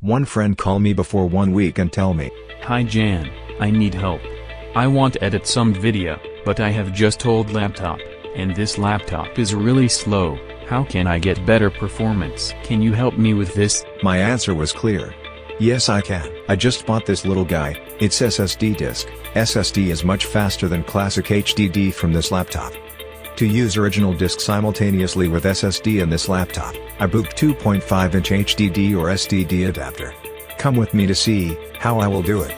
One friend call me before 1 week and tell me, "Hi Jan, I need help. I want to edit some video, but I have just old laptop, and this laptop is really slow. How can I get better performance? Can you help me with this?" My answer was clear. Yes, I can. I just bought this little guy. It's SSD disk. SSD is much faster than classic HDD from this laptop. To use original disk simultaneously with SSD in this laptop, I boot 2.5-inch HDD or SSD adapter. Come with me to see how I will do it.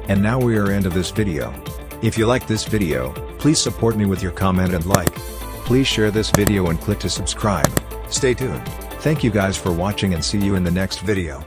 And now we are end of this video. If you like this video, please support me with your comment and like. Please share this video and click to subscribe. Stay tuned. Thank you guys for watching and see you in the next video.